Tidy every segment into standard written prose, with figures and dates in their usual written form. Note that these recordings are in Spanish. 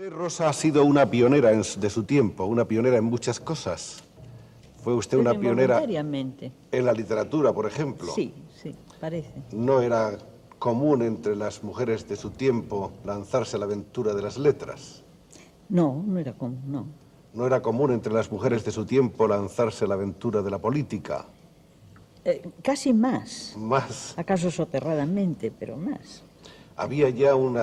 Usted, Rosa, ha sido una pionera de su tiempo, una pionera en muchas cosas. Fue usted una pionera en la literatura, por ejemplo. Sí, sí, parece. No era común entre las mujeres de su tiempo lanzarse a la aventura de las letras. No, no era común, no. No era común entre las mujeres de su tiempo lanzarse a la aventura de la política. Casi más. Más. Acaso soterradamente, pero más. Había ya un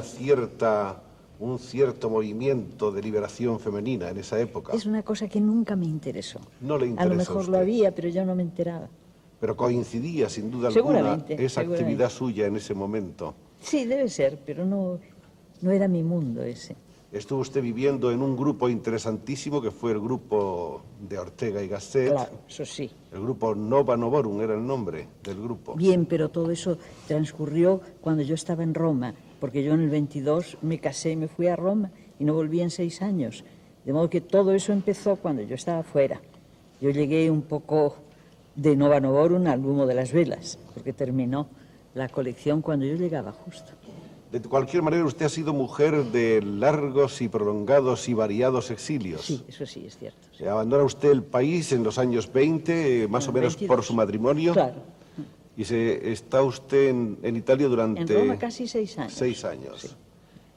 cierto movimiento de liberación femenina en esa época. Es una cosa que nunca me interesó. No le interesó. A lo mejor lo había, pero yo no me enteraba. Pero coincidía, sin duda alguna, esa actividad suya en ese momento. Sí, debe ser, pero no era mi mundo ese. Estuvo usted viviendo en un grupo interesantísimo que fue el grupo de Ortega y Gasset. Claro, eso sí. El grupo Nova Novorum era el nombre del grupo. Bien, pero todo eso transcurrió cuando yo estaba en Roma, porque yo en el 22 me casé y me fui a Roma y no volví en 6 años. De modo que todo eso empezó cuando yo estaba fuera. Yo llegué un poco de Nova Novorum al humo de las velas, porque terminó la colección cuando yo llegaba justo. De cualquier manera, usted ha sido mujer de largos y prolongados y variados exilios. Sí, eso sí, es cierto. Sí. Abandona usted el país en los años 20, más o menos 22. Por su matrimonio. Claro. Y está usted en Italia durante... En Roma casi 6 años. 6 años. Sí.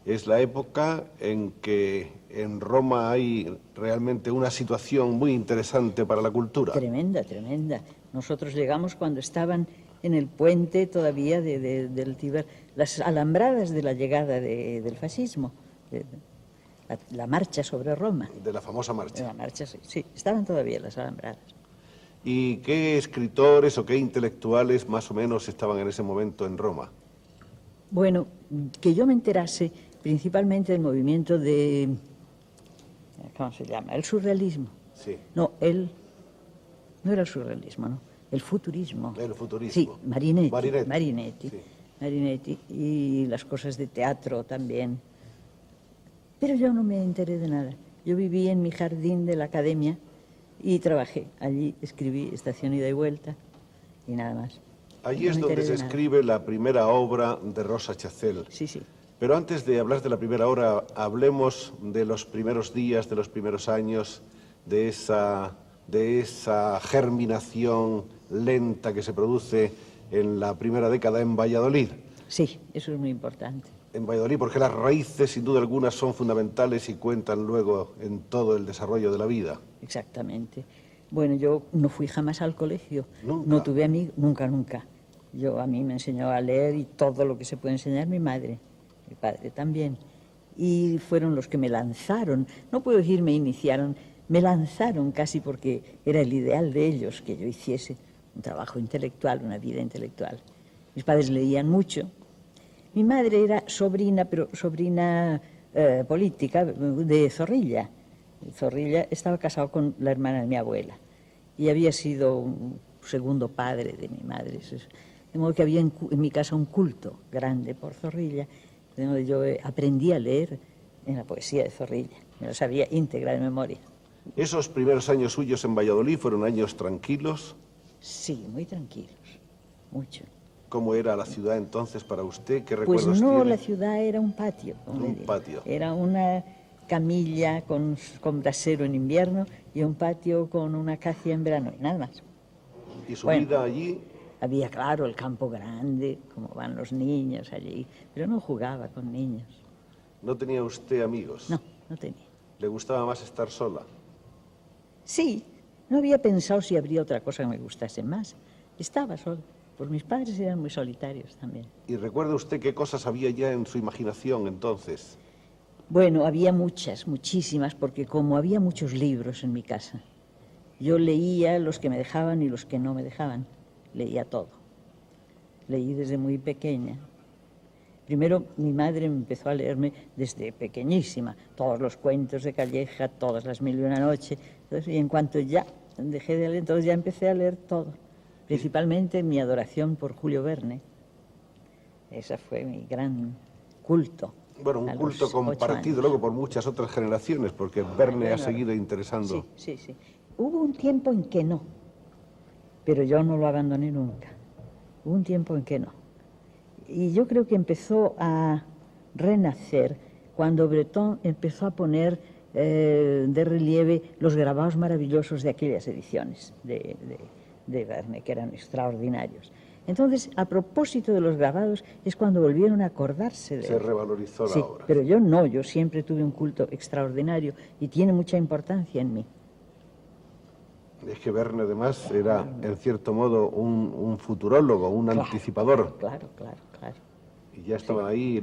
Es la época en que en Roma hay realmente una situación muy interesante para la cultura. Tremenda, tremenda. Nosotros llegamos cuando estaban en el puente todavía del Tíber, las alambradas de la llegada del fascismo, la marcha sobre Roma. De la famosa marcha. De la marcha, sí, estaban todavía las alambradas. ¿Y qué escritores o qué intelectuales más o menos estaban en ese momento en Roma? Bueno, que yo me enterase principalmente del movimiento de... ¿Cómo se llama? El surrealismo. Sí. No era el surrealismo, ¿no? El futurismo. El futurismo. Sí, Marinetti. Sí. Marinetti y las cosas de teatro también. Pero yo no me enteré de nada. Yo viví en mi jardín de la academia y trabajé. Allí escribí Estación Ida y Vuelta y nada más. Allí es donde se escribe la primera obra de Rosa Chacel. Sí, sí. Pero antes de hablar de la primera obra, hablemos de los primeros días, de los primeros años, de esa germinación lenta que se produce en la primera década en Valladolid. Sí, eso es muy importante. En Valladolid, porque las raíces, sin duda alguna, son fundamentales y cuentan luego en todo el desarrollo de la vida. Exactamente. Bueno, yo no fui jamás al colegio. ¿Nunca? No tuve amigos, nunca. A mí me enseñó a leer y todo lo que se puede enseñar mi madre, mi padre también. Y fueron los que me lanzaron, no puedo decir me iniciaron, me lanzaron casi porque era el ideal de ellos que yo hiciese un trabajo intelectual, una vida intelectual. Mis padres leían mucho. Mi madre era sobrina política de Zorrilla. Zorrilla estaba casado con la hermana de mi abuela y había sido un segundo padre de mi madre. De modo que había en mi casa un culto grande por Zorrilla. De modo que yo aprendí a leer en la poesía de Zorrilla. Me lo sabía íntegra de memoria. ¿Esos primeros años suyos en Valladolid fueron años tranquilos? Sí, muy tranquilos, mucho. ¿Cómo era la ciudad entonces para usted? ¿Qué recuerdos tiene? Pues no, la ciudad era un patio. Un patio. Era una camilla con brasero en invierno y un patio con una acacia en verano, y nada más. ¿Y su vida allí? Había, claro, el campo grande, como van los niños allí, pero no jugaba con niños. ¿No tenía usted amigos? No, no tenía. ¿Le gustaba más estar sola? Sí, no había pensado si habría otra cosa que me gustase más. Estaba sola, pues mis padres eran muy solitarios también. ¿Y recuerda usted qué cosas había ya en su imaginación entonces? Bueno, había muchas, muchísimas, porque como había muchos libros en mi casa, yo leía los que me dejaban y los que no me dejaban. Leía todo. Leí desde muy pequeña. Primero, mi madre me empezó a leerme desde pequeñísima, todos los cuentos de Calleja, todas las 1001 noche. Entonces, y en cuanto ya dejé de leer, entonces ya empecé a leer todo. Principalmente mi adoración por Julio Verne. Ese fue mi gran culto. Bueno, un culto compartido luego por muchas otras generaciones, porque Verne ha seguido interesando. Sí. Hubo un tiempo en que no, pero yo no lo abandoné nunca. Hubo un tiempo en que no. Y yo creo que empezó a renacer cuando Breton empezó a poner de relieve los grabados maravillosos de aquellas ediciones de Verne, que eran extraordinarios. Entonces, a propósito de los grabados, es cuando volvieron a acordarse de él. Se revalorizó la obra. Pero yo no, yo siempre tuve un culto extraordinario y tiene mucha importancia en mí. Es que Verne, además, era, en cierto modo, un futurólogo, un anticipador. Claro. Y ya estaban ahí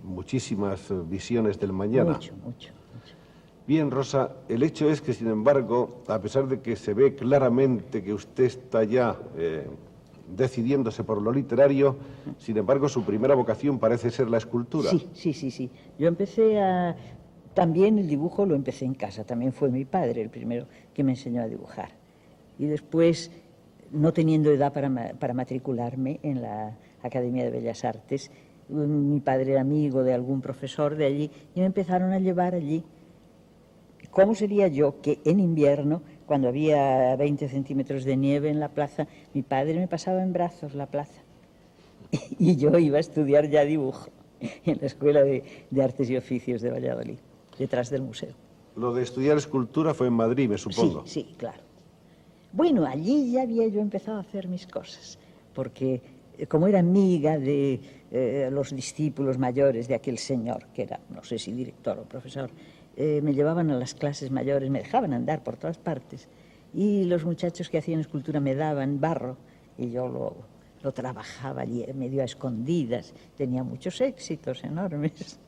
muchísimas visiones del mañana. Mucho. Bien, Rosa, el hecho es que, sin embargo, a pesar de que se ve claramente que usted está ya decidiéndose por lo literario, sin embargo, su primera vocación parece ser la escultura. Sí. Yo empecé a... También el dibujo lo empecé en casa, también fue mi padre el primero que me enseñó a dibujar. Y después, no teniendo edad para matricularme en la Academia de Bellas Artes, mi padre era amigo de algún profesor de allí y me empezaron a llevar allí. ¿Cómo sería yo que en invierno, cuando había 20 centímetros de nieve en la plaza, mi padre me pasaba en brazos la plaza? Y yo iba a estudiar ya dibujo en la Escuela de Artes y Oficios de Valladolid, detrás del museo. Lo de estudiar escultura fue en Madrid, me supongo. Sí, claro. Bueno, allí ya había yo empezado a hacer mis cosas, porque como era amiga de los discípulos mayores de aquel señor, que era, no sé si director o profesor, me llevaban a las clases mayores, me dejaban andar por todas partes, y los muchachos que hacían escultura me daban barro, y yo lo trabajaba allí medio a escondidas. Tenía muchos éxitos enormes.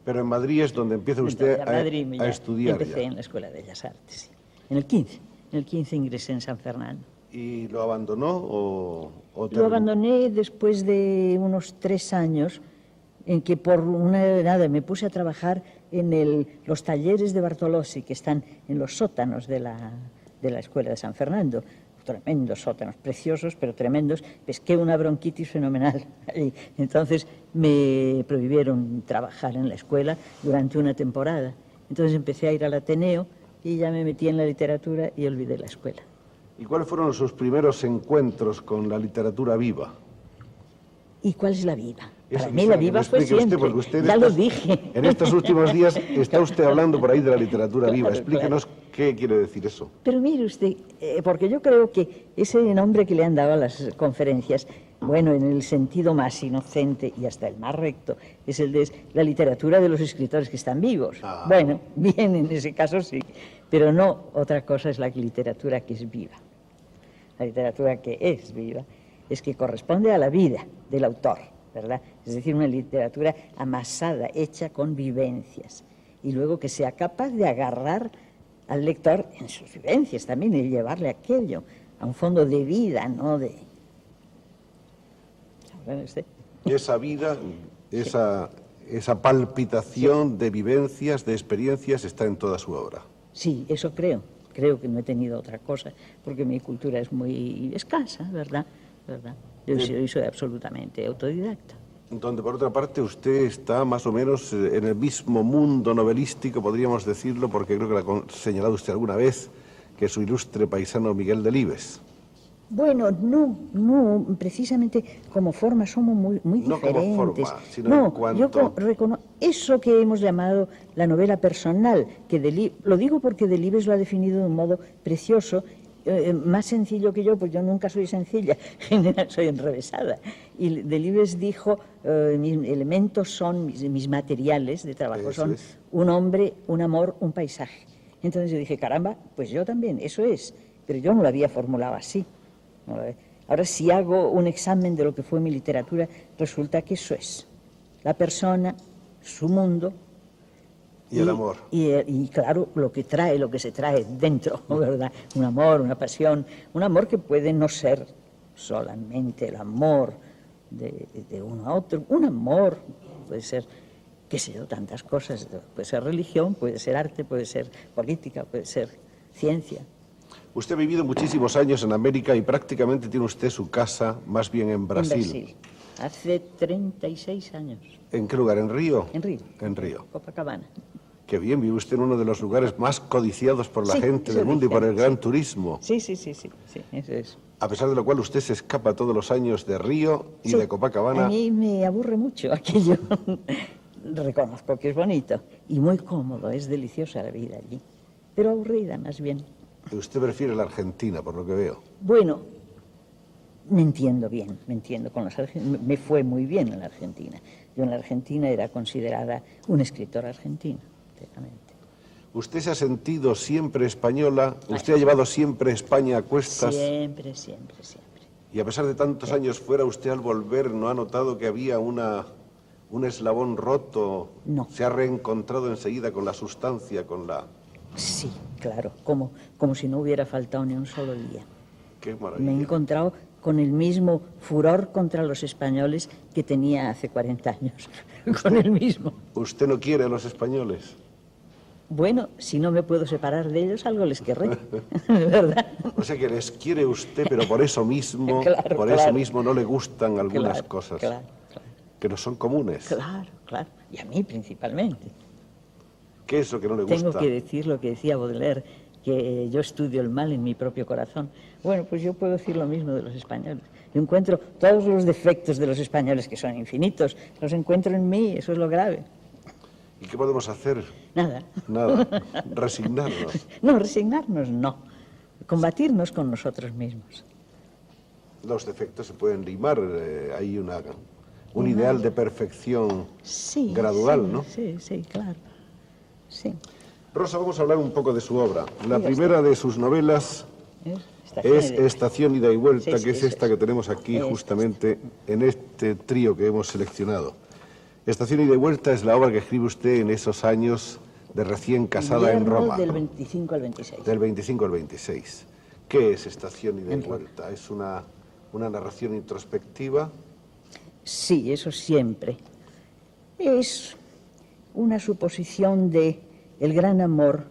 Pero en Madrid es donde empieza usted a estudiar. Empecé en la Escuela de Bellas Artes, sí. En el 15 ingresé en San Fernando. ¿Y lo abandonó o Lo abandoné después de unos 3 años, en que por nada me puse a trabajar en los talleres de Bartolozzi, que están en los sótanos de la Escuela de San Fernando. Tremendos sótanos, preciosos, pero tremendos. Pesqué una bronquitis fenomenal. Entonces me prohibieron trabajar en la escuela durante una temporada. Entonces empecé a ir al Ateneo y ya me metí en la literatura y olvidé la escuela. ¿Y cuáles fueron sus primeros encuentros con la literatura viva? ¿Y cuál es la viva? Para mí la viva fue siempre, usted ya lo dije. En estos últimos días está usted hablando por ahí de la literatura viva. Explíquenos qué quiere decir eso. Pero mire usted, porque yo creo que ese nombre que le han dado a las conferencias, bueno, en el sentido más inocente y hasta el más recto, es el de la literatura de los escritores que están vivos. Bueno, bien, en ese caso sí, pero no, otra cosa es la literatura que es viva. La literatura que es viva es que corresponde a la vida del autor, ¿verdad? Es decir, una literatura amasada, hecha con vivencias, y luego que sea capaz de agarrar al lector en sus vivencias también y llevarle aquello a un fondo de vida, no de... Esa vida, esa palpitación de vivencias, de experiencias, está en toda su obra. Sí, eso creo. Creo que no he tenido otra cosa, porque mi cultura es muy escasa, ¿verdad? Yo soy absolutamente autodidacta. Donde, por otra parte, usted está más o menos en el mismo mundo novelístico, podríamos decirlo, porque creo que lo ha señalado usted alguna vez, que su ilustre paisano Miguel Delibes. Bueno, no, precisamente como forma somos muy diferentes. No como forma, sino en cuanto... Yo eso que hemos llamado la novela personal, que lo digo porque Delibes lo ha definido de un modo precioso, más sencillo que yo, pues yo nunca soy sencilla, en general soy enrevesada. Y Delibes dijo, mis elementos son, mis materiales de trabajo son un hombre, un amor, un paisaje. Entonces yo dije, caramba, pues yo también, eso es. Pero yo no lo había formulado así. Ahora, si hago un examen de lo que fue mi literatura, resulta que eso es la persona, su mundo y el amor. Y claro, lo que se trae dentro, ¿verdad? Un amor, una pasión, un amor que puede no ser solamente el amor de uno a otro, un amor puede ser, qué sé yo, tantas cosas, puede ser religión, puede ser arte, puede ser política, puede ser ciencia. Usted ha vivido muchísimos años en América y prácticamente tiene usted su casa más bien en Brasil. En Brasil, hace 36 años. ¿En qué lugar? ¿En Río? En Río. En Río. Copacabana. Qué bien, vive usted en uno de los lugares más codiciados por la gente del mundo y por el gran turismo. Sí, eso es. A pesar de lo cual usted se escapa todos los años de Río y de Copacabana. A mí me aburre mucho aquello. reconozco que es bonito y muy cómodo, es deliciosa la vida allí, pero aburrida más bien. Usted prefiere la Argentina, por lo que veo. Bueno, me entiendo bien, me entiendo con los argentinos, me fue muy bien en la Argentina. Yo en la Argentina era considerada una escritora argentina, enteramente. ¿Usted se ha sentido siempre española? ¿Usted ha llevado siempre España a cuestas? Siempre, siempre, siempre. Y a pesar de tantos años fuera, ¿usted al volver no ha notado que había un eslabón roto? No. ¿Se ha reencontrado enseguida con la sustancia, con la...? Sí, claro, como si no hubiera faltado ni un solo día. ¡Qué Me he maravilla! encontrado con el mismo furor contra los españoles que tenía hace 40 años, con el mismo. ¿Usted no quiere a los españoles? Bueno, si no me puedo separar de ellos, algo les querré, ¿verdad? O sea que les quiere usted, pero por eso mismo, Claro, por claro. eso mismo no le gustan algunas Claro, cosas claro, que no son comunes. claro, claro. Y a mí principalmente. ¿Qué es lo que no le gusta? Tengo que decir lo que decía Baudelaire, que yo estudio el mal en mi propio corazón. Bueno, pues yo puedo decir lo mismo de los españoles. Yo encuentro todos los defectos de los españoles, que son infinitos, los encuentro en mí, eso es lo grave. ¿Y qué podemos hacer? Nada. Nada. Resignarnos. No, resignarnos no. Combatirnos con nosotros mismos. Los defectos se pueden limar. Hay un ideal de perfección Sí. gradual, sí, ¿no? Sí, sí, claro. Sí. Rosa, vamos a hablar un poco de su obra. La Diga primera de sus novelas es Estación Ida y Vuelta, Sí, que es eso esta es. que tenemos aquí Esta, justamente en este trío que hemos seleccionado. Estación Ida y Vuelta es la obra que escribe usted en esos años de recién casada en Invierno Roma. del 25 al 26. Del 25 al 26. ¿Qué es Estación Ida y En Roma. Vuelta? ¿Es una narración introspectiva? Sí, eso siempre. Es una suposición de el gran amor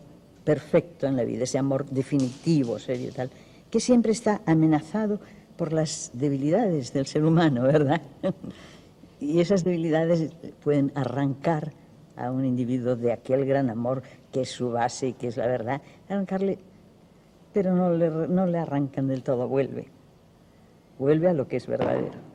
perfecto en la vida, ese amor definitivo, serio y tal, que siempre está amenazado por las debilidades del ser humano, ¿verdad? Y esas debilidades pueden arrancar a un individuo de aquel gran amor que es su base y que es la verdad, arrancarle, pero no le arrancan del todo, vuelve a lo que es verdadero.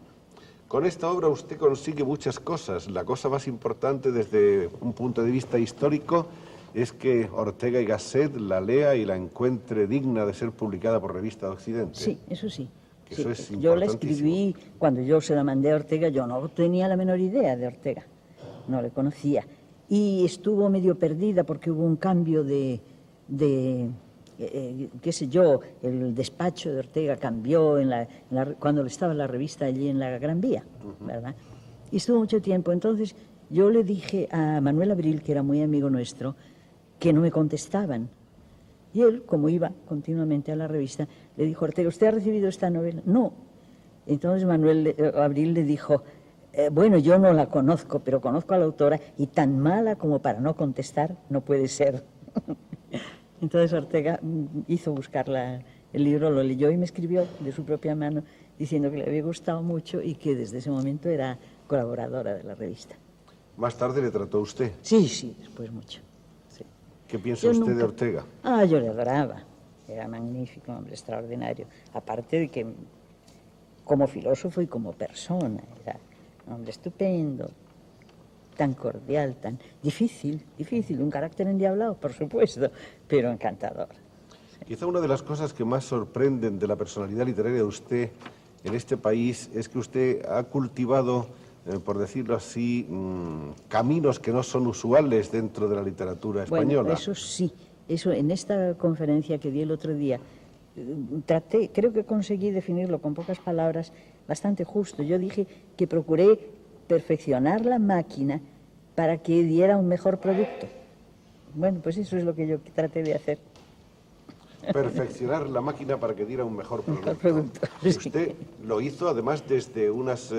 Con esta obra usted consigue muchas cosas. La cosa más importante desde un punto de vista histórico es que Ortega y Gasset la lea y la encuentre digna de ser publicada por Revista de Occidente. Sí, eso sí. Eso Sí, es yo la importantísimo. escribí cuando yo se la mandé a Ortega, yo no tenía la menor idea de Ortega, no le conocía. Y estuvo medio perdida porque hubo un cambio qué sé yo, el despacho de Ortega cambió cuando estaba la revista allí en la Gran Vía, ¿verdad? Y estuvo mucho tiempo. Entonces yo le dije a Manuel Abril, que era muy amigo nuestro, que no me contestaban. Y él, como iba continuamente a la revista, le dijo: Ortega, ¿usted ha recibido esta novela? No. Entonces Manuel Abril le dijo: bueno, yo no la conozco, pero conozco a la autora y tan mala como para no contestar no puede ser. Entonces Ortega hizo buscar el libro, lo leyó y me escribió de su propia mano diciendo que le había gustado mucho y que desde ese momento era colaboradora de la revista. Más tarde le trató usted. Sí, sí, después mucho. Sí. ¿Qué piensa Yo usted de nunca- Ortega? Ah, yo le adoraba. Era magnífico, un hombre extraordinario. Aparte de que como filósofo y como persona era un hombre estupendo, tan cordial, tan difícil, un carácter endiablado, por supuesto, pero encantador. Quizá una de las cosas que más sorprenden de la personalidad literaria de usted en este país es que usted ha cultivado, por decirlo así, caminos que no son usuales dentro de la literatura española. Bueno, eso sí, eso en esta conferencia que di el otro día, creo que conseguí definirlo con pocas palabras bastante justo. Yo dije que procuré perfeccionar la máquina para que diera un mejor producto. Bueno, pues eso es lo que yo traté de hacer. Perfeccionar la máquina para que diera un mejor producto. Mejor producto, Y sí. usted lo hizo además desde unas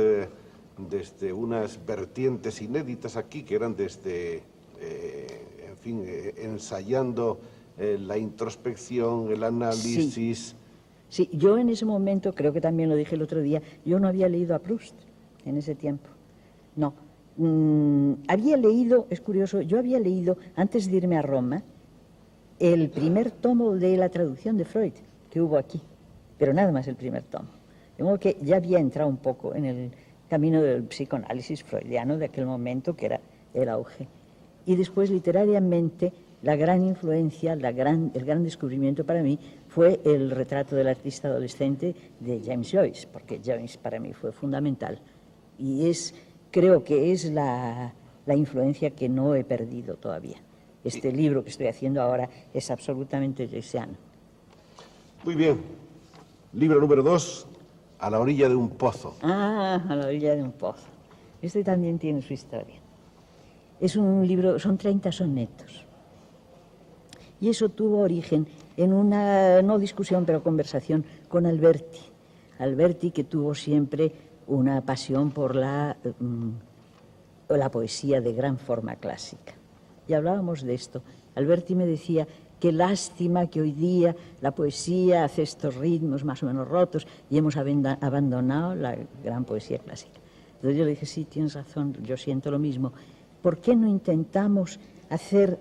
vertientes inéditas aquí, que eran ensayando la introspección, el análisis. Sí, yo en ese momento, creo que también lo dije el otro día, yo no había leído a Proust en ese tiempo. No. Había leído, es curioso, yo había leído, antes de irme a Roma, el primer tomo de la traducción de Freud que hubo aquí, pero nada más el primer tomo. De modo que ya había entrado un poco en el camino del psicoanálisis freudiano de aquel momento, que era el auge. Y después, literariamente, la gran influencia, el gran descubrimiento para mí fue el retrato del artista adolescente de James Joyce, porque Joyce para mí fue fundamental. Y creo que es la influencia que no he perdido todavía. Este libro que estoy haciendo ahora es absolutamente joyceano. Muy bien. Libro número 2, A la orilla de un pozo. Ah, A la orilla de un pozo. Este también tiene su historia. Es un libro, son 30 sonetos. Y eso tuvo origen en una, no discusión, pero conversación con Alberti. Alberti, que tuvo siempre una pasión por la poesía de gran forma clásica. Y hablábamos de esto. Alberti me decía, qué lástima que hoy día la poesía hace estos ritmos más o menos rotos y hemos abandonado la gran poesía clásica. Entonces yo le dije, sí, tienes razón, yo siento lo mismo. ¿Por qué no intentamos hacer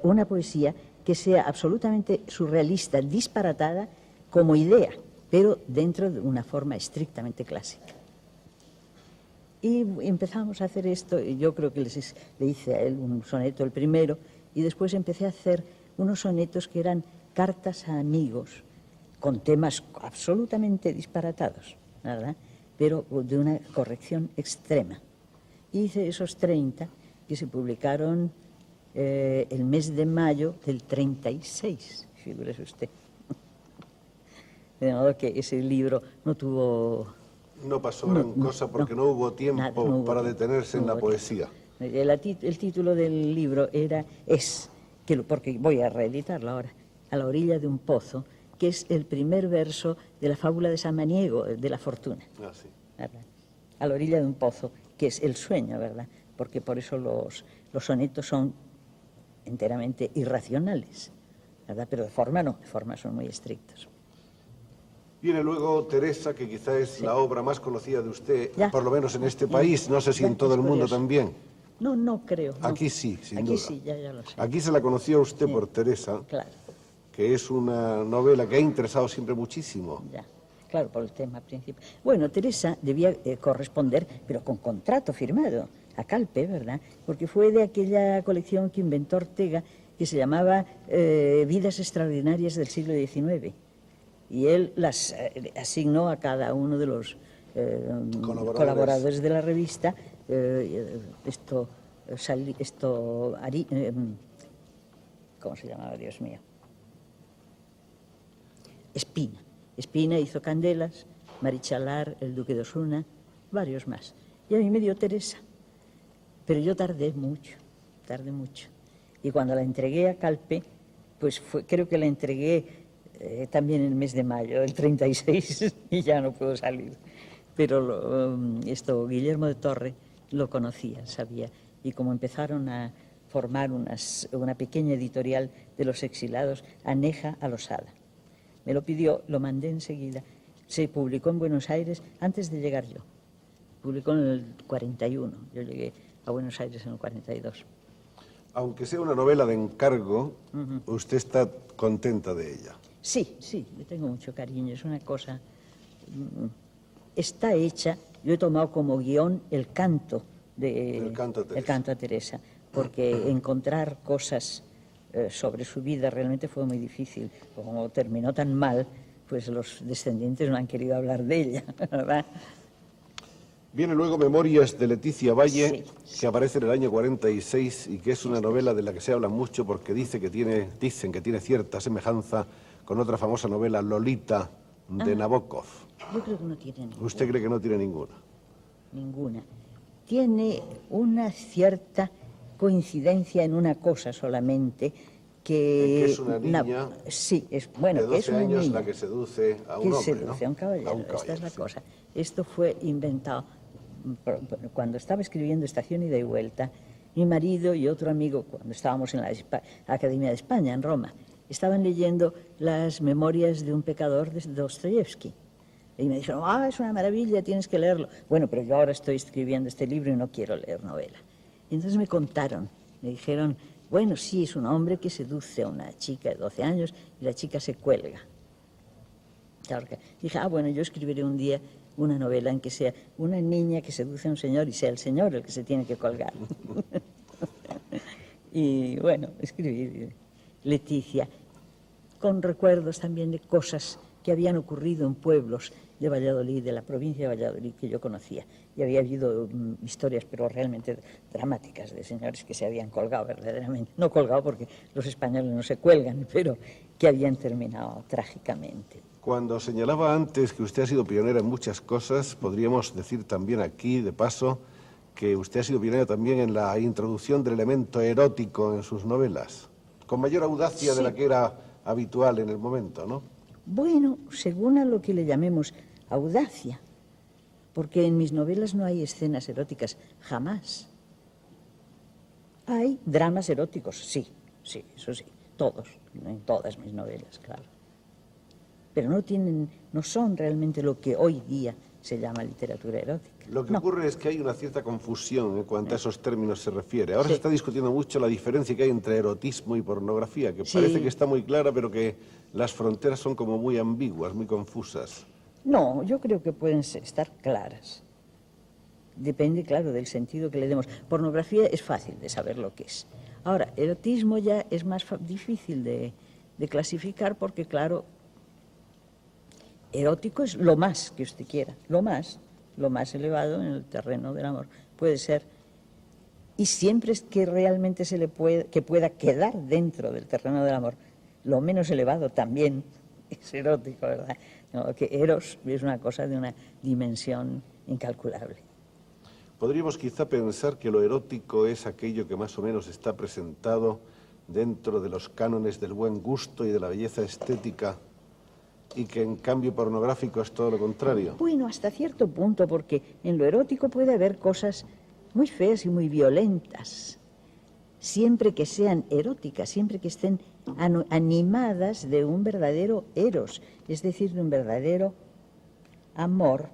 una poesía que sea absolutamente surrealista, disparatada como idea, pero dentro de una forma estrictamente clásica? Y empezamos a hacer esto, y yo creo que le hice a él un soneto, el primero, y después empecé a hacer unos sonetos que eran cartas a amigos, con temas absolutamente disparatados, ¿verdad?, pero de una corrección extrema. Hice esos 30 que se publicaron el mes de mayo del 36, figúrese usted. De modo que ese libro no tuvo... No pasó gran cosa porque no hubo tiempo para detenerse en la poesía. El título del libro porque voy a reeditarlo ahora, A la orilla de un pozo, que es el primer verso de la fábula de Samaniego, de la fortuna. Ah, sí. ¿Verdad? A la orilla de un pozo, que es el sueño, ¿verdad? Porque por eso los sonetos son enteramente irracionales, ¿verdad? Pero de forma no, de forma son muy estrictos. Viene luego Teresa, que quizá es la obra más conocida de usted, Ya. por lo menos en este país, no sé si en todo el mundo también. No creo. No. Aquí sí, sin duda. Aquí sí, ya lo sé. Aquí se la conoció a usted Sí. por Teresa, Claro, que es una novela que ha interesado siempre muchísimo. ya. Claro, por el tema principal. Bueno, Teresa debía corresponder, pero con contrato firmado, a Calpe, ¿verdad? Porque fue de aquella colección que inventó Ortega, que se llamaba Vidas extraordinarias del siglo XIX. Y él las asignó a cada uno de los colaboradores de la revista. ¿Cómo se llamaba, Dios mío? Espina hizo Candelas, Marichalar, el Duque de Osuna, varios más. Y a mí me dio Teresa. Pero yo tardé mucho. Y cuando la entregué a Calpe, pues creo que la entregué también en el mes de mayo, el 36, y ya no puedo salir. Pero Guillermo de Torre lo conocía, sabía. Y como empezaron a formar una pequeña editorial de los exilados, Aneja a Losada. Me lo pidió, lo mandé enseguida. Se publicó en Buenos Aires antes de llegar yo. Publicó en el 41. Yo llegué a Buenos Aires en el 42. Aunque sea una novela de encargo, usted está contenta de ella. Sí, le tengo mucho cariño. Es una cosa... Está hecha, yo he tomado como guión el canto a Teresa, porque encontrar cosas sobre su vida realmente fue muy difícil. Como terminó tan mal, pues los descendientes no han querido hablar de ella, ¿verdad? Viene luego Memorias de Leticia Valle, Sí. que aparece en el año 46 y que es una novela de la que se habla mucho porque dicen que tiene cierta semejanza con otra famosa novela, Lolita, de Nabokov. Yo creo que no tiene ninguna. ¿Usted cree que no tiene ninguna? Ninguna. Tiene una cierta coincidencia en una cosa solamente, que es una niña sí, de 12 años la que seduce a un hombre, seduce, ¿no? a un caballero. Esta es la cosa. Esto fue inventado cuando estaba escribiendo Estación Ida y Vuelta. Mi marido y otro amigo, cuando estábamos en la Academia de España, en Roma, estaban leyendo las Memorias de un pecador de Dostoyevsky. Y me dijeron, es una maravilla, tienes que leerlo. Bueno, pero yo ahora estoy escribiendo este libro y no quiero leer novela. Y entonces me contaron, me dijeron, bueno, sí, es un hombre que seduce a una chica de 12 años y la chica se cuelga. Claro que dije, bueno, yo escribiré un día una novela en que sea una niña que seduce a un señor y sea el señor el que se tiene que colgar. Y bueno, escribí Leticia, con recuerdos también de cosas que habían ocurrido en pueblos de Valladolid, de la provincia de Valladolid, que yo conocía. Y había habido historias, pero realmente dramáticas, de señores que se habían colgado verdaderamente. No colgado porque los españoles no se cuelgan, pero que habían terminado trágicamente. Cuando señalaba antes que usted ha sido pionera en muchas cosas, podríamos decir también aquí, de paso, que usted ha sido pionera también en la introducción del elemento erótico en sus novelas, con mayor audacia de la que era habitual en el momento, ¿no? Bueno, según a lo que le llamemos audacia, porque en mis novelas no hay escenas eróticas, jamás. Hay dramas eróticos, sí, eso sí, todos, en todas mis novelas, claro. Pero no son realmente lo que hoy día se llama literatura erótica. Lo que ocurre es que hay una cierta confusión en cuanto a esos términos se refiere. Ahora Sí. se está discutiendo mucho la diferencia que hay entre erotismo y pornografía, que Sí. parece que está muy clara, pero que las fronteras son como muy ambiguas, muy confusas. No, yo creo que pueden estar claras. Depende, claro, del sentido que le demos. Pornografía es fácil de saber lo que es. Ahora, erotismo ya es más difícil de clasificar porque, claro, erótico es lo más que usted quiera, lo más elevado en el terreno del amor. Puede ser. Y siempre es que realmente que pueda quedar dentro del terreno del amor. Lo menos elevado también es erótico, ¿verdad? No, que eros es una cosa de una dimensión incalculable. Podríamos quizá pensar que lo erótico es aquello que más o menos está presentado dentro de los cánones del buen gusto y de la belleza estética, y que en cambio pornográfico es todo lo contrario. Bueno, hasta cierto punto, porque en lo erótico puede haber cosas muy feas y muy violentas, siempre que sean eróticas, siempre que estén animadas de un verdadero eros, es decir, de un verdadero amor,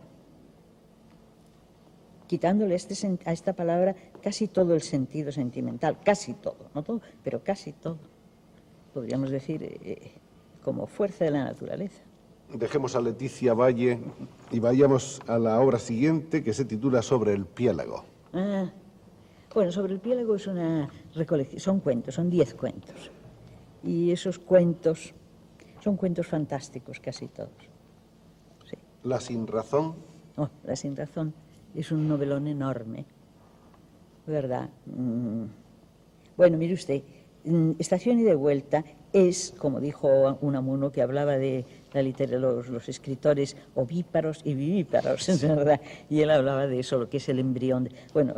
quitándole a esta palabra casi todo el sentido sentimental, casi todo, no todo, pero casi todo, podríamos decir, como fuerza de la naturaleza. Dejemos a Leticia Valle y vayamos a la obra siguiente, que se titula Sobre el Piélago. Bueno, Sobre el Piélago es una recolección, son cuentos, son 10 cuentos. Y esos cuentos son cuentos fantásticos, casi todos. Sí. La Sinrazón. Oh, La Sinrazón es un novelón enorme, ¿verdad? Bueno, mire usted, Estación y de Vuelta es, como dijo Unamuno, que hablaba de los escritores ovíparos y vivíparos, ¿verdad? Y él hablaba de eso, lo que es el embrión. Bueno,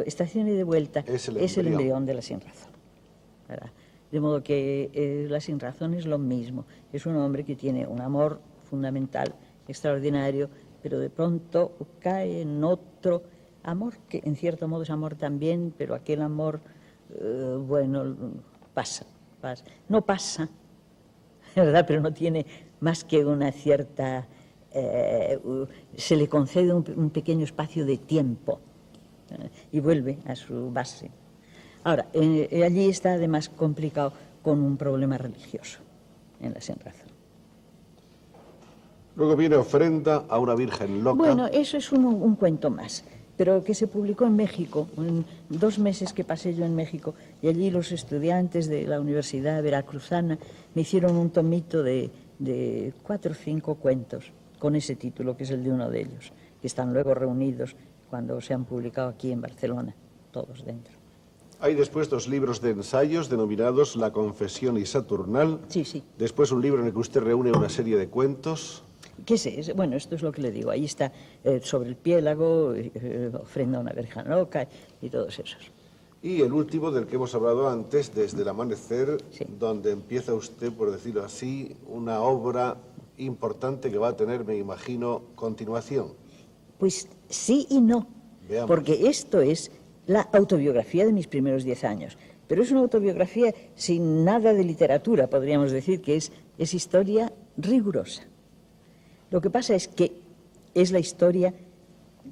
Estación y de Vuelta es el embrión de La Sinrazón, ¿verdad? De modo que La Sinrazón es lo mismo. Es un hombre que tiene un amor fundamental, extraordinario, pero de pronto cae en otro amor, que en cierto modo es amor también, pero aquel amor, bueno, pasa. No pasa, ¿verdad? Pero no tiene más que una cierta... se le concede un pequeño espacio de tiempo y vuelve a su base. Ahora, allí está además complicado con un problema religioso en La Sinrazón. Luego viene Ofrenda a una Virgen Loca. Bueno, eso es un cuento más, pero que se publicó en México, en 2 meses que pasé yo en México, y allí los estudiantes de la Universidad Veracruzana me hicieron un tomito de 4 o 5 cuentos con ese título, que es el de uno de ellos, que están luego reunidos cuando se han publicado aquí en Barcelona, todos dentro. Hay después 2 libros de ensayos denominados La Confesión y Saturnal. Sí, sí. Después un libro en el que usted reúne una serie de cuentos. ¿Qué es? Bueno, esto es lo que le digo. Ahí está Sobre el Piélago, Ofrenda a una Virgen Loca y todos esos. Y el último, del que hemos hablado antes, Desde el Amanecer, Sí. donde empieza usted, por decirlo así, una obra importante que va a tener, me imagino, continuación. Pues sí y no. Veamos. Porque esto es la autobiografía de mis primeros 10 años. Pero es una autobiografía sin nada de literatura, podríamos decir, que es historia rigurosa. Lo que pasa es que es la historia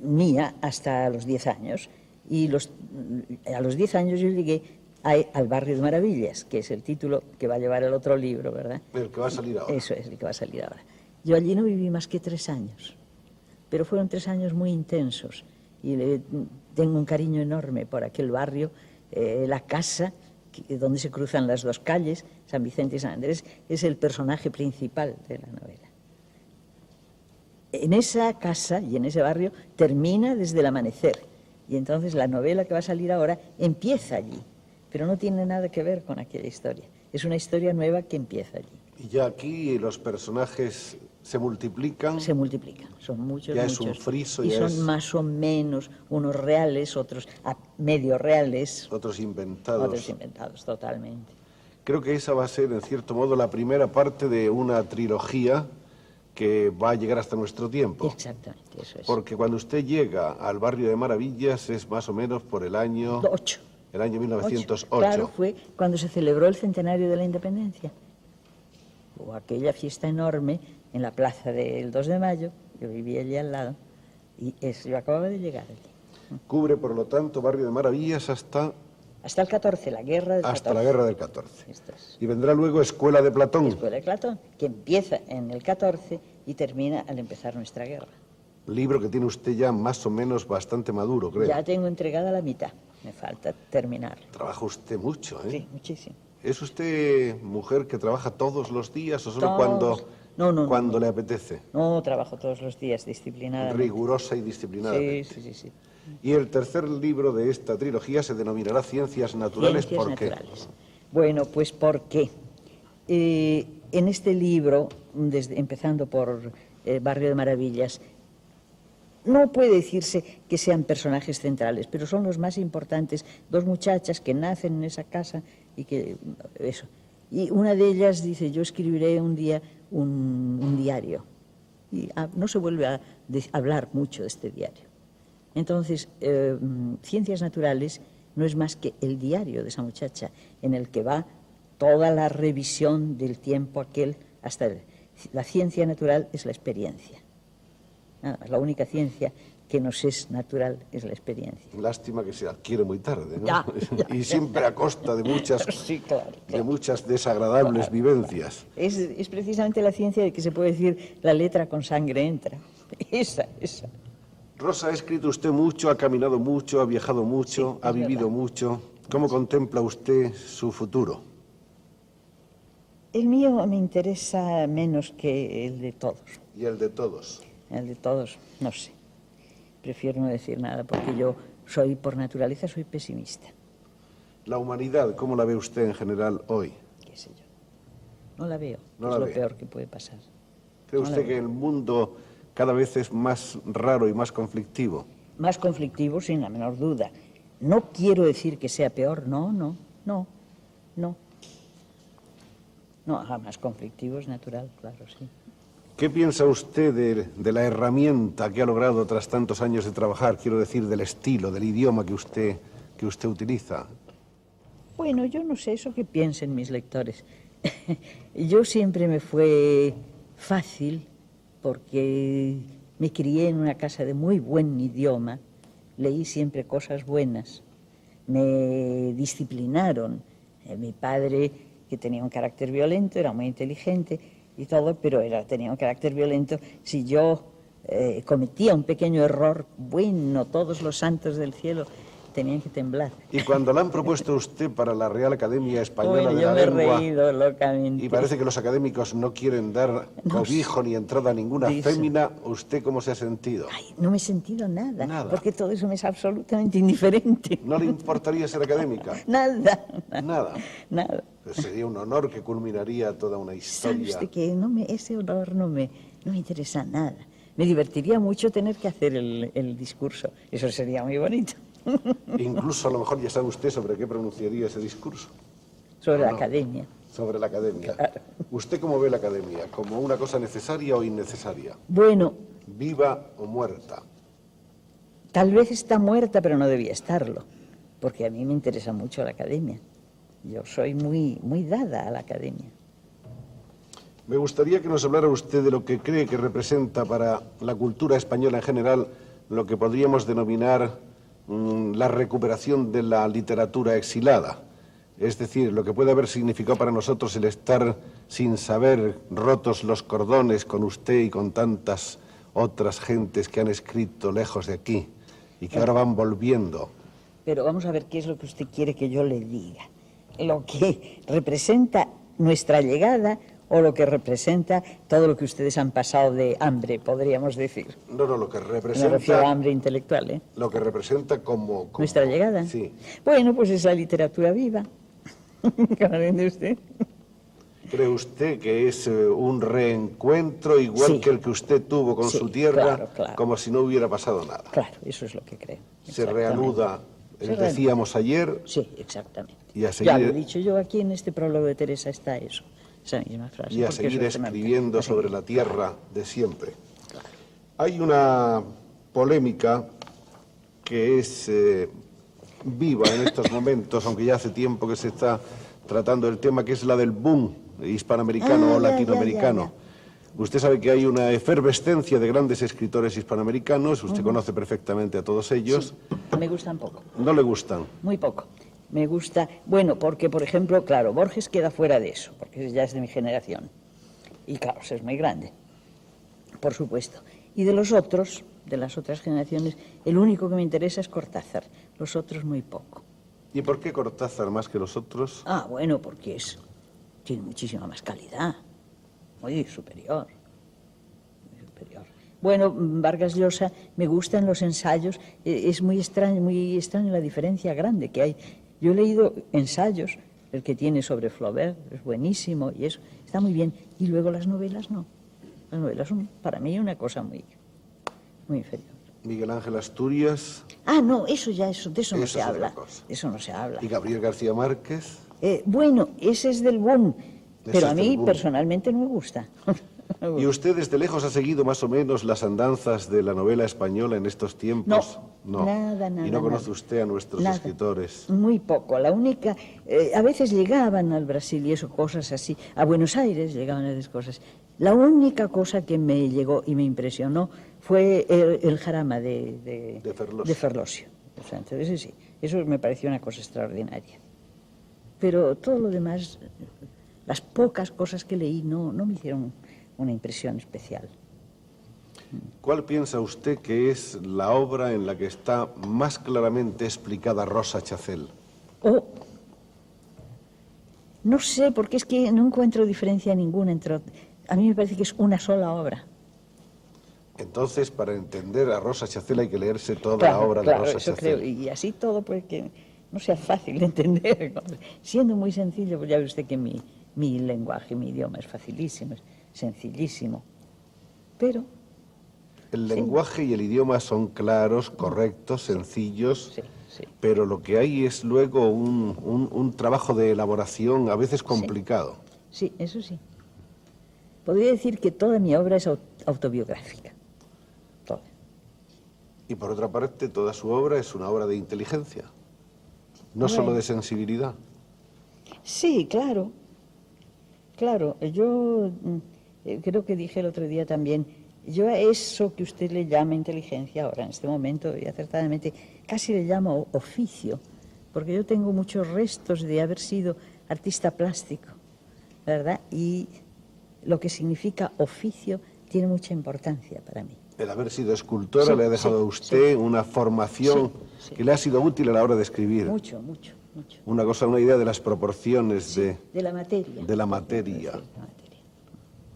mía hasta los 10 años, y a los 10 años yo llegué al Barrio de Maravillas, que es el título que va a llevar el otro libro, ¿verdad? El que va a salir ahora. Eso es, el que va a salir ahora. Yo allí no viví más que 3 años, pero fueron 3 años muy intensos, y tengo un cariño enorme por aquel barrio, la casa donde se cruzan las dos calles, San Vicente y San Andrés, es el personaje principal de la novela. En esa casa y en ese barrio termina desde el amanecer, y entonces la novela que va a salir ahora empieza allí, pero no tiene nada que ver con aquella historia. Es una historia nueva que empieza allí. Y ya aquí los personajes se multiplican. Se multiplican, son muchos, Ya muchos. es un friso, y ya son es... más o menos unos reales, otros medio reales. Otros inventados. Otros inventados, totalmente. Creo que esa va a ser, en cierto modo, la primera parte de una trilogía que va a llegar hasta nuestro tiempo. Exactamente, eso es. Porque cuando usted llega al barrio de Maravillas es más o menos por el año... 8. El año 1908. Claro, fue cuando se celebró el centenario de la independencia. Hubo aquella fiesta enorme en la plaza del 2 de mayo, yo vivía allí al lado, y yo acababa de llegar allí. Cubre, por lo tanto, barrio de Maravillas hasta el 14, la guerra del 14. Hasta la guerra del 14. Esto es. Y vendrá luego Escuela de Platón. Escuela de Platón, que empieza en el 14 y termina al empezar nuestra guerra. Libro que tiene usted ya más o menos bastante maduro, creo. Ya tengo entregada la mitad, me falta terminar. Trabaja usted mucho, ¿eh? Sí, muchísimo. ¿Es usted mujer que trabaja todos los días o solo Todos. cuando le apetece? No, trabajo todos los días disciplinadamente. Rigurosa y disciplinadamente. Sí. Y el tercer libro de esta trilogía se denominará Ciencias Naturales. Ciencias ¿Por qué? naturales. Bueno, pues porque en este libro, empezando por Barrio de Maravillas, no puede decirse que sean personajes centrales, pero son los más importantes, dos muchachas que nacen en esa casa y que eso. Y una de ellas dice, yo escribiré un día un diario. Y no se vuelve a hablar mucho de este diario. Entonces, Ciencias Naturales no es más que el diario de esa muchacha, en el que va toda la revisión del tiempo aquel hasta la ciencia natural es la experiencia. Nada más, la única ciencia que nos es natural es la experiencia. Lástima que se adquiere muy tarde, ¿no? Ya. Y siempre a costa de muchas, Sí, claro. de muchas desagradables vivencias. Es precisamente la ciencia de que se puede decir la letra con sangre entra. Esa. Rosa, ha escrito usted mucho, ha caminado mucho, ha viajado mucho, Sí, ha es vivido verdad. mucho. ¿Cómo contempla usted su futuro? El mío me interesa menos que el de todos. Y el de todos. El de todos, no sé. Prefiero no decir nada porque yo por naturaleza, soy pesimista. La humanidad, ¿cómo la ve usted en general hoy? ¿Qué sé yo? No la veo. No es la lo ve. peor que puede pasar. ¿Cree No la usted veo. que el mundo cada vez es más raro y más conflictivo? Más conflictivo, sin la menor duda. No quiero decir que sea peor, no. No, más conflictivo es natural, claro, sí. ¿Qué piensa usted de la herramienta que ha logrado tras tantos años de trabajar? Quiero decir, del estilo, del idioma que usted utiliza. Bueno, yo no sé eso que piensen mis lectores. Yo siempre me fue fácil porque me crié en una casa de muy buen idioma, leí siempre cosas buenas, me disciplinaron. Mi padre, que tenía un carácter violento, era muy inteligente y todo, pero tenía un carácter violento. Si yo cometía un pequeño error, bueno, todos los santos del cielo tenían que temblar. Y cuando la han propuesto a usted para la Real Academia Española Bueno, de yo la me he Lengua, reído locamente. y parece que los académicos no quieren dar No cobijo ni entrada a ninguna Dice. fémina, ¿usted cómo se ha sentido? Ay, no me he sentido nada, Nada. porque todo eso me es absolutamente indiferente. ¿No le importaría ser académica? Nada. Nada. Pues sería un honor que culminaría toda una ¿Sabe historia. usted que ese honor no me interesa nada? Me divertiría mucho tener que hacer el discurso. Eso sería muy bonito. Incluso a lo mejor ya sabe usted sobre qué pronunciaría ese discurso. Sobre la No. academia. Sobre la academia. Claro. ¿Usted cómo ve la academia? ¿Como una cosa necesaria o innecesaria? Bueno, ¿Viva o muerta? tal vez está muerta, pero no debía estarlo, porque a mí me interesa mucho la academia. Yo soy muy dada a la academia. Me gustaría que nos hablara usted de lo que cree que representa para la cultura española en general lo que podríamos denominar la recuperación de la literatura exilada. Es decir, lo que puede haber significado para nosotros el estar sin saber rotos los cordones con usted y con tantas otras gentes que han escrito lejos de aquí y que ahora van volviendo. Pero vamos a ver qué es lo que usted quiere que yo le diga. lo que representa nuestra llegada o lo que representa todo lo que ustedes han pasado de hambre, podríamos decir. No, lo que Me refiero a representa... hambre intelectual, ¿eh? Lo que representa como... Nuestra llegada. Sí. Bueno, pues es la literatura viva. ¿Comprende usted? ¿Cree usted que es un reencuentro igual Sí. que el que usted tuvo con Sí, su tierra, claro, claro. como si no hubiera pasado nada? Claro, eso es lo que creo. Se Exactamente. reanuda, Se reanuda. decíamos ayer, Sí, exactamente. y a Ya lo he seguir, dicho yo, aquí en este prólogo de Teresa está eso, esa misma frase. y a porque seguir eso es escribiendo a seguir. sobre la tierra de siempre. Hay una polémica que es viva en estos momentos, aunque ya hace tiempo que se está tratando el tema, que es la del boom hispanoamericano o Ya, latinoamericano. ya. Usted sabe que hay una efervescencia de grandes escritores hispanoamericanos, usted conoce perfectamente a todos ellos. Sí, me gustan poco, ¿No le gustan? muy poco. Me gusta, bueno, porque, por ejemplo, claro, Borges queda fuera de eso, porque ya es de mi generación. Y claro, es muy grande, por supuesto. Y de los otros, de las otras generaciones, el único que me interesa es Cortázar, los otros muy poco. ¿Y por qué Cortázar más que los otros? Ah, bueno, porque tiene muchísima más calidad, muy superior, muy superior. Bueno, Vargas Llosa, me gustan los ensayos, es muy extraño la diferencia grande que hay. Yo he leído ensayos, el que tiene sobre Flaubert, es buenísimo y eso, está muy bien. Y luego las novelas no. Las novelas son para mí una cosa muy inferior. Miguel Ángel Asturias Ah, no, de eso no Eso se es otra habla. cosa. De eso no se habla. y Gabriel García Márquez. Bueno, ese es del boom, Ese pero es a del mí boom. personalmente no me gusta. ¿Y usted desde lejos ha seguido más o menos las andanzas de la novela española en estos tiempos? Nada. ¿Y no conoce nada. usted a nuestros Nada. escritores? Muy poco. La única, a veces llegaban al Brasil y eso, cosas así. A Buenos Aires llegaban esas cosas. La única cosa que me llegó y me impresionó fue el jarama de Ferlosio. O sea, entonces sí, eso me pareció una cosa extraordinaria. Pero todo lo demás, las pocas cosas que leí no me hicieron una impresión especial. ¿Cuál piensa usted que es la obra en la que está más claramente explicada Rosa Chacel? No sé, porque es que no encuentro diferencia ninguna entre... A mí me parece que es una sola obra. Entonces, para entender a Rosa Chacel hay que leerse toda Claro, la obra claro, de Rosa eso Chacel. creo. Y así todo, pues que no sea fácil de entender. Siendo muy sencillo, pues ya ve usted que mi lenguaje, mi idioma es facilísimo, es sencillísimo. Pero... El sí. lenguaje y el idioma son claros, correctos, sencillos, Sí. pero lo que hay es luego un trabajo de elaboración a veces complicado. Sí, eso sí. Podría decir que toda mi obra es autobiográfica. Toda. Y por otra parte, toda su obra es una obra de inteligencia, no Bueno. solo de sensibilidad. Sí, claro. Claro, yo creo que dije el otro día también, yo a eso que usted le llama inteligencia ahora, en este momento, y acertadamente, casi le llamo oficio, porque yo tengo muchos restos de haber sido artista plástico, ¿verdad? Y lo que significa oficio tiene mucha importancia para mí. El haber sido escultora Sí, le ha dejado a usted una formación Sí. que le ha sido útil a la hora de escribir. Mucho. Una idea de las proporciones De la materia. de la materia. Sí, la materia.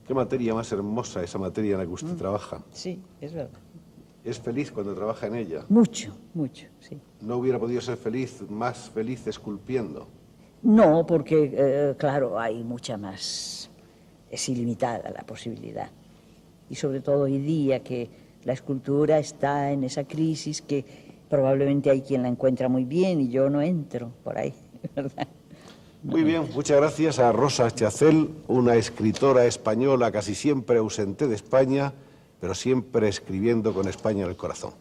Qué materia más hermosa esa materia en la que usted trabaja. Sí, es verdad. Es feliz cuando trabaja en ella. Mucho, sí. No hubiera podido ser más feliz esculpiendo. No, porque, claro, hay mucha más, es ilimitada la posibilidad. Y sobre todo hoy día que la escultura está en esa crisis que probablemente hay quien la encuentra muy bien y yo no entro por ahí, ¿verdad? Muy bien, muchas gracias a Rosa Chacel, una escritora española casi siempre ausente de España, pero siempre escribiendo con España en el corazón.